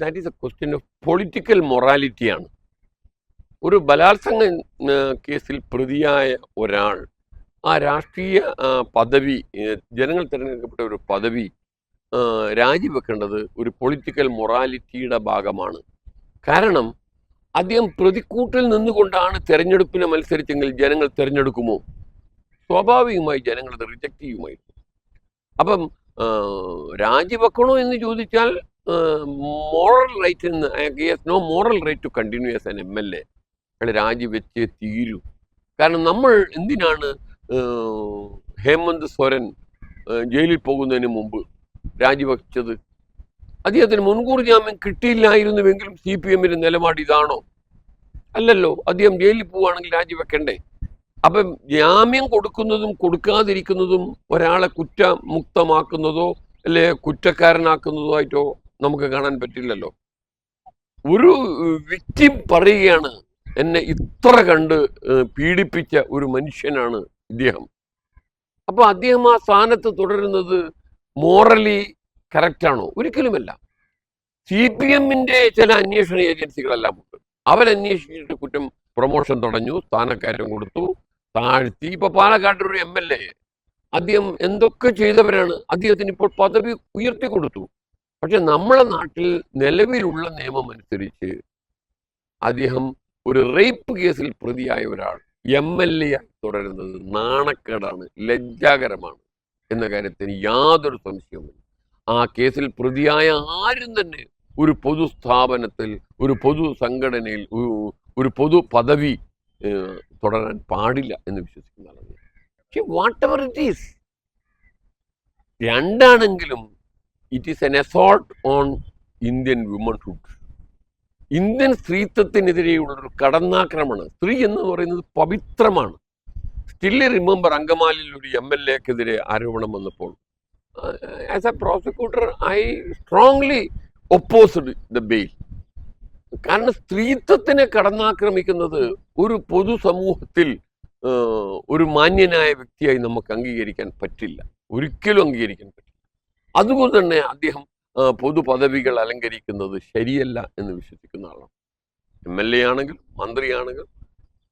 That is a question of political മൊറാലിറ്റിയാണ്. ഒരു ബലാത്സംഗ കേസിൽ പ്രതിയായ ഒരാൾ ആ രാഷ്ട്രീയ പദവി, ജനങ്ങൾ തിരഞ്ഞെടുക്കപ്പെട്ട ഒരു പദവി രാജിവെക്കേണ്ടത് ഒരു പൊളിറ്റിക്കൽ മൊറാലിറ്റിയുടെ ഭാഗമാണ്. കാരണം അദ്ദേഹം പ്രതിക്കൂട്ടിൽ നിന്നുകൊണ്ടാണ് തെരഞ്ഞെടുപ്പിനെ മത്സരിച്ചെങ്കിൽ ജനങ്ങൾ തിരഞ്ഞെടുക്കുമോ? സ്വാഭാവികമായി ജനങ്ങൾ അത് റിജക്റ്റ് ചെയ്യുമായിരുന്നു. അപ്പം രാജിവെക്കണോ എന്ന് ചോദിച്ചാൽ മോറൽ റൈറ്റ് എന്ന് no moral right to continue as an MLA. അയാൾ രാജിവെച്ചേ തീരൂ. കാരണം നമ്മൾ എന്തിനാണ് ഹേമന്ത് സോരൻ ജയിലിൽ പോകുന്നതിന് മുമ്പ് രാജിവെച്ചത്? അദ്ദേഹത്തിന് മുൻകൂർ ജാമ്യം കിട്ടിയില്ലായിരുന്നുവെങ്കിലും CPM-ന്റെ നിലപാട് ഇതാണോ? അല്ലല്ലോ. അദ്ദേഹം ജയിലിൽ പോവുകയാണെങ്കിൽ രാജിവെക്കണ്ടേ? അപ്പം ജാമ്യം കൊടുക്കുന്നതും കൊടുക്കാതിരിക്കുന്നതും ഒരാളെ കുറ്റമുക്തമാക്കുന്നതോ അല്ലെ കുറ്റക്കാരനാക്കുന്നതോ ആയിട്ടോ നമുക്ക് കാണാൻ പറ്റില്ലല്ലോ. ഒരു വിക്ടിം പറയുകയാണ്, എന്നെ ഇത്ര കണ്ട് പീഡിപ്പിച്ച ഒരു മനുഷ്യനാണ് ഇദ്ദേഹം. അപ്പൊ അദ്ദേഹം ആ സ്ഥാനത്ത് തുടരുന്നത് മോറലി കറക്റ്റാണോ? ഒരിക്കലുമല്ല. CPM-ന്റെ ചില അന്വേഷണ ഏജൻസികളെല്ലാം ഉണ്ട്. അവരന്വേഷിച്ചിട്ട് കുറ്റം പ്രൊമോഷൻ തടഞ്ഞു, സ്ഥാനക്കയറ്റം കൊടുത്തു, താഴ്ത്തി. ഇപ്പൊ പാലക്കാട്ടൊരു MLA അദ്ദേഹം എന്തൊക്കെ ചെയ്തവരാണ്. അദ്ദേഹത്തിന് ഇപ്പോൾ പദവി ഉയർത്തി കൊടുത്തു. പക്ഷെ നമ്മളെ നാട്ടിൽ നിലവിലുള്ള നിയമം അനുസരിച്ച് അദ്ദേഹം ഒരു റേപ്പ് കേസിൽ പ്രതിയായ ഒരാൾ MLA ആയി തുടരുന്നത് നാണക്കേടാണ്, ലജ്ജാകരമാണ് എന്ന കാര്യത്തിന് യാതൊരു സംശയവുമില്ല. ആ കേസിൽ പ്രതിയായ ആരും തന്നെ ഒരു പൊതുസ്ഥാപനത്തിൽ, ഒരു പൊതു സംഘടനയിൽ, ഒരു പൊതു പദവി തുടരാൻ പാടില്ല എന്ന് വിശ്വസിക്കുന്ന ആളാണ്. പക്ഷെ വാട്ട് എവർ ഇറ്റ് ഈസ്, രണ്ടാണെങ്കിലും it is an assault on Indian womanhood. Indian സ്ത്രീത്വത്തിനെതിരെയുള്ളൊരു കടന്നാക്രമണം. സ്ത്രീ എന്ന് പറയുന്നത് പവിത്രമാണ്. സ്റ്റിൽ റിമെമ്പർ അങ്കമാലിയിൽ ഒരു MLA-ക്കെതിരെ ആരോപണം വന്നപ്പോൾ as a prosecutor I strongly opposed the bail. കാരണം സ്ത്രീത്വത്തിനെ കടന്നാക്രമിക്കുന്നത് ഒരു പൊതുസമൂഹത്തിൽ ഒരു മാന്യനായ വ്യക്തിയായി നമുക്ക് അംഗീകരിക്കാൻ പറ്റില്ല, ഒരിക്കലും അംഗീകരിക്കാൻ പറ്റില്ല. അതുകൊണ്ട് തന്നെ അദ്ദേഹം പൊതു പദവികൾ അലങ്കരിക്കുന്നത് ശരിയല്ല എന്ന് വിശ്വസിക്കുന്ന ആളാണ്. MLA ആണെങ്കിലും മന്ത്രിയാണെങ്കിലും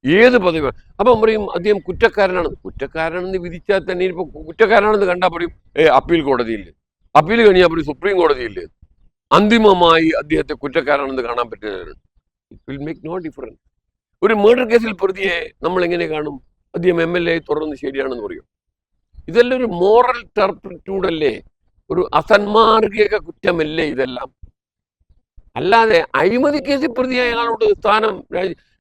ഏത് പദവി. അപ്പം പറയും അദ്ദേഹം കുറ്റക്കാരനാണെന്ന് വിധിച്ചാൽ തന്നെ ഇപ്പൊ കുറ്റക്കാരനാണെന്ന് കണ്ടാൽ പറയും അപ്പീൽ കോടതിയില്ലേ, അപ്പീൽ കഴിഞ്ഞാൽ പറയും സുപ്രീം കോടതിയില്ലേ. അന്തിമമായി അദ്ദേഹത്തെ കുറ്റക്കാരാണെന്ന് കാണാൻ പറ്റുന്നവരുണ്ട്. It will make no difference. ഒരു മർഡർ കേസിൽ പ്രതിയെ നമ്മൾ എങ്ങനെ കാണും? അദ്ദേഹം MLA തുടർന്ന് ശരിയാണെന്ന് പറയും. ഇതെല്ലാം ഒരു മോറൽ ടർപ്പിറ്റ്യൂഡല്ലേ, ഒരു അസന്മാർഗിക കുറ്റമല്ലേ ഇതെല്ലാം? അല്ലാതെ അഴിമതി കേസിൽ പ്രതിയായ ആളോട് സ്ഥാനം,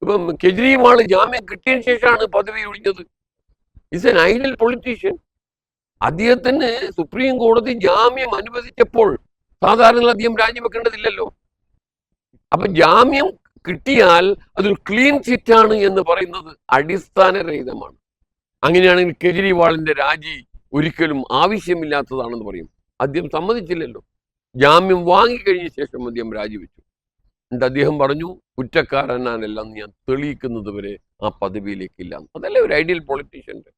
ഇപ്പം കെജ്രിവാൾ ജാമ്യം കിട്ടിയതിന് ശേഷമാണ് പദവി ഒഴിഞ്ഞത്. Is an ideal politician. അദ്ദേഹത്തിന് സുപ്രീം കോടതി ജാമ്യം അനുവദിച്ചപ്പോൾ സാധാരണ അദ്ദേഹം രാജിവെക്കേണ്ടതില്ലല്ലോ. അപ്പൊ ജാമ്യം കിട്ടിയാൽ അതൊരു ക്ലീൻ ചിറ്റാണ് എന്ന് പറയുന്നത് അടിസ്ഥാനരഹിതമാണ്. അങ്ങനെയാണെങ്കിൽ കെജ്രിവാളിന്റെ രാജി ഒരിക്കലും ആവശ്യമില്ലാത്തതാണെന്ന് പറയും. അദ്ദേഹം സമ്മതിച്ചില്ലല്ലോ. ജാമ്യം വാങ്ങിക്കഴിഞ്ഞ ശേഷം അദ്ദേഹം രാജിവെച്ചു. എന്നിട്ട് അദ്ദേഹം പറഞ്ഞു, കുറ്റക്കാരനാണെല്ലാം ഞാൻ തെളിയിക്കുന്നത് വരെ ആ പദവിയിലേക്കില്ല. അതല്ലേ ഒരു ഐഡിയൽ പൊളിറ്റീഷ്യൻ്റെ.